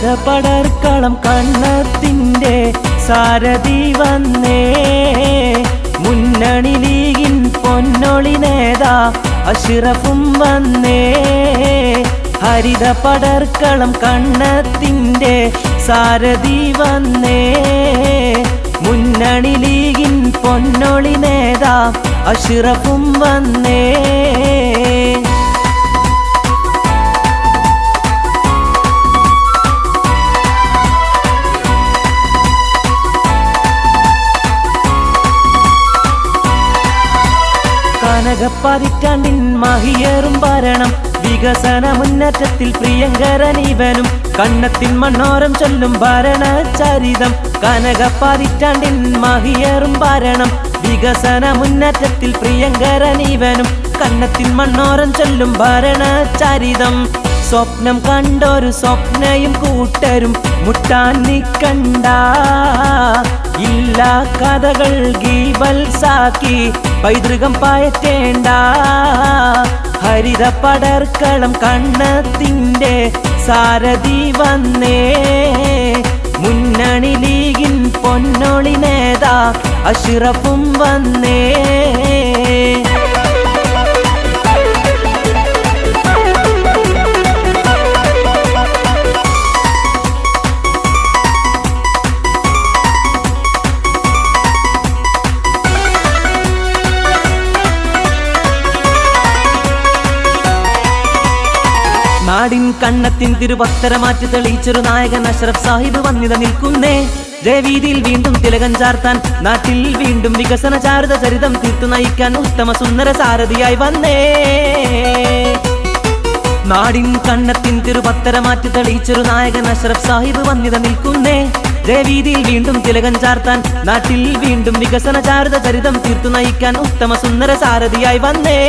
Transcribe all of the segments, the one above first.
ഹരിതപടർക്കളം കണ്ണത്തിന്റെ സാരഥി വന്നേ മുന്നണി ലീഗിൻ പൊന്നൊളി നേതാ അഷ്റഫും വന്നേ ഹരിതപടർക്കളം കണ്ണത്തിന്റെ സാരഥി വന്നേ മുന്നണി ലീഗിൻ പൊന്നൊളി നേതാ അഷ്റഫും വന്നേ കനകപ്പതിറ്റാണ്ടിൻ മഹിയേറും ഭരണം വികസന മുന്നേറ്റത്തിൽ പ്രിയങ്കരനീവനും കണ്ണത്തിൻ മണ്ണോരം ചൊല്ലും ഭരണചരിതം കനകപ്പതിറ്റാണ്ടിൻ മഹിയേറും ഭരണം വികസന മുന്നേറ്റത്തിൽ പ്രിയങ്കരനീവനും കണ്ണത്തിൻ മണ്ണോരം ചൊല്ലും ഭരണചരിതം സ്വപ്നം കണ്ടൊരു സ്വപ്നയും കൂട്ടരും മുട്ടാൻ നിക്കണ്ട ഇല്ല കഥകൾ ഗീബൽസാക്കി പൈതൃകം പയറ്റേണ്ട ഹരിതപടർക്കളം കണ്ണത്തിന്റെ സാരഥി വന്നേ മുന്നണി ലീഗിൻ പൊന്നൊളി നേതാ അഷ്റഫും വന്നേ നാടിൻ കണ്ണത്തിൻ തിരുവത്തരമാറ്റി തെളിയിച്ചൊരു നായകൻ അഷ്റഫ് സാഹിബ് വന്നിത നിൽക്കുന്നേ ജയവീതിയിൽ വീണ്ടും തിലകം ചാർത്താൻ നാട്ടിൽ വീണ്ടും വികസന ചാരുത ചരിതം തീർത്തു നയിക്കാൻ ഉത്തമ സുന്ദര സാരഥിയായി വന്നേ നാടിൻ കണ്ണത്തിൻ തിരുവത്തരമാറ്റി തെളിയിച്ചൊരു നായകൻ അഷ്റഫ് സാഹിബ് വന്നിത നിൽക്കുന്നേ ജയവീതിയിൽ വീണ്ടും തിലകം ചാർത്താൻ നാട്ടിൽ വീണ്ടും വികസന ചാരുത ചരിതം തീർത്തു നയിക്കാൻ ഉത്തമ സുന്ദര സാരഥിയായി വന്നേ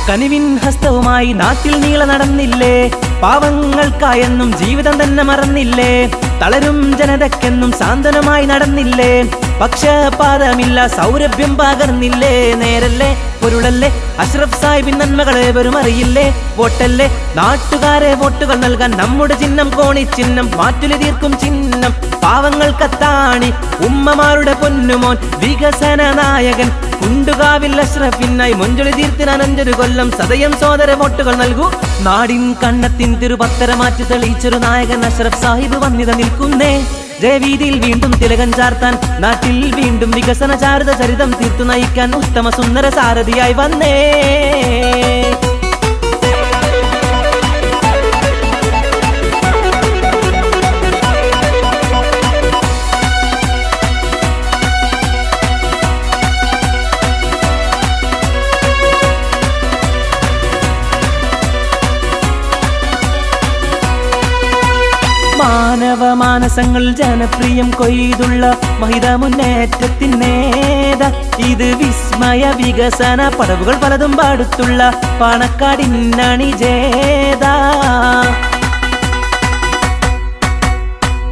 കനിവിൻ ഹസ്തവുമായി നാട്ടിൽ നീള നടന്നില്ലേ പാവങ്ങൾക്കായെന്നും ജീവിതം തന്നെ മറന്നില്ലേ തളരും ജനതയ്ക്കെന്നും സാന്ത്വനമായി നടന്നില്ലേ പക്ഷപാതമില്ല സൗരഭ്യം പകർന്നില്ലേ നേരല്ലേ പൊരുളല്ലേ അഷ്റഫ് സാഹിബിൻ നന്മകളെ വരും അറിയില്ലേ വോട്ടല്ലേ നാട്ടുകാരെ വോട്ടുകൾ നൽകാൻ നമ്മുടെ ചിഹ്നം കോണി ചിഹ്നം മാറ്റുലി തീർക്കും ചിഹ്നം പാവങ്ങൾക്കത്താണി ഉമ്മമാരുടെ പൊന്നുമോൻ വികസന നായകൻ കുണ്ടുകാവിൽ അഷ്റഫിനായി മൊഞ്ചൊളി തീർത്തിനഞ്ചൊരു കൊല്ലം സദയം സോദര വോട്ടുകൾ നൽകൂ നാടിൻ കണ്ണത്തിൻ തിരുപത്തരമാറ്റി തെളിയിച്ചൊരു നായകൻ അഷ്റഫ് സാഹിബ് വന്നിത നിൽക്കുന്നേ ജയവീതിയിൽ വീണ്ടും തിലകം ചാർത്താൻ നാട്ടിൽ വീണ്ടും വികസന ചാരുത ചരിതം തീർത്തു നയിക്കാൻ ഉത്തമ സുന്ദര സാരഥിയായി വന്നേ മാനവ മാനസങ്ങൾ ജനപ്രിയം കൊയ്തുള്ള മഹിത മുന്നേറ്റത്തിനേത ഇത് വിസ്മയ വികസന പടവുകൾ പലതും പാടുത്തുള്ള പാണക്കാടിന്നണി ജേത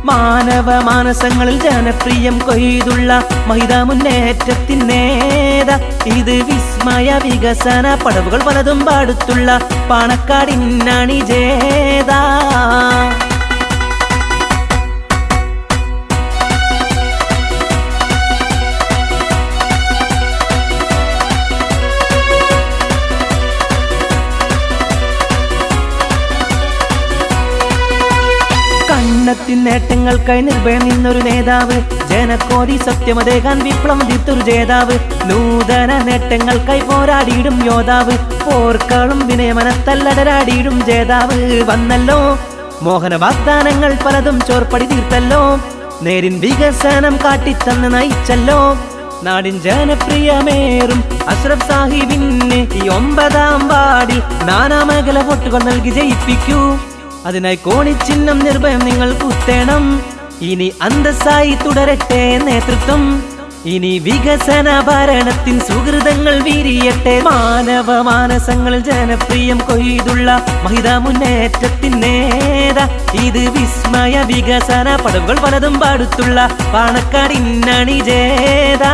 മാനവ മാനസങ്ങളിൽ ജനപ്രിയം കൊയ്തുള്ള മഹിത മുന്നേറ്റത്തിനേത ഇത് വിസ്മയ വികസന പടവുകൾ പലതും പാടുത്തുള്ള പാണക്കാടിന്നണി ജേത കണ്ണത്തിൻ നേട്ടങ്ങൾക്കായി നിർഭയം നിന്നൊരു നേതാവ് ജനകോടി സത്യമതേകാൻ വിപ്ലവം തീർത്തൊരു ജേതാവ് നൂതന നേട്ടങ്ങൾക്കായി പോരാടിയിടും യോദ്ധാവ് പോർക്കളും വിനയമനത്തല്ലടരാടിയിടും ജേതാവ് വന്നല്ലോ മോഹന വാഗ്ദാനങ്ങൾ പലതും ചോർപ്പടി തീർത്തല്ലോ നേരിൻ വികസനം കാട്ടിത്തന്ന് നയിച്ചല്ലോ നാടിൻ ജനപ്രിയമേറും അഷ്റഫ് സാഹിബിന് ഈ 9ാം വാർഡിൽ നാനാമേഖല വോട്ടുകൾ നൽകി ജയിപ്പിക്കൂ അതിനായി കോണിച്ചിഹ്നം നിർഭയം നിങ്ങൾ കുത്തേണം ഇനി അന്തസ്സായി തുടരട്ടെ നേതൃത്വം ഇനി വികസന ഭരണത്തിൻ സുഹൃതങ്ങൾ വിരിയട്ടെ. മാനവ മാനസങ്ങളിൽ ജനപ്രിയം കൊയ്തുള്ള മഹിത മുന്നേറ്റത്തിനേത ഇത് വിസ്മയ വികസന പടവുകൾ പലതും പാടുത്തുള്ള പാണക്കാടിന്നണി ജേത.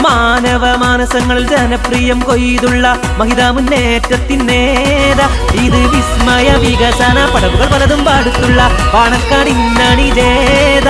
മാനവ മാനസങ്ങളിൽ ജനപ്രിയം കൊയ്തുള്ള മഹിത മുന്നേറ്റത്തിനേത ഇത് വിസ്മയ വികസന പടവുകൾ പലതും പാടുത്തുള്ള പാണക്കാടിന്നണി ജേത.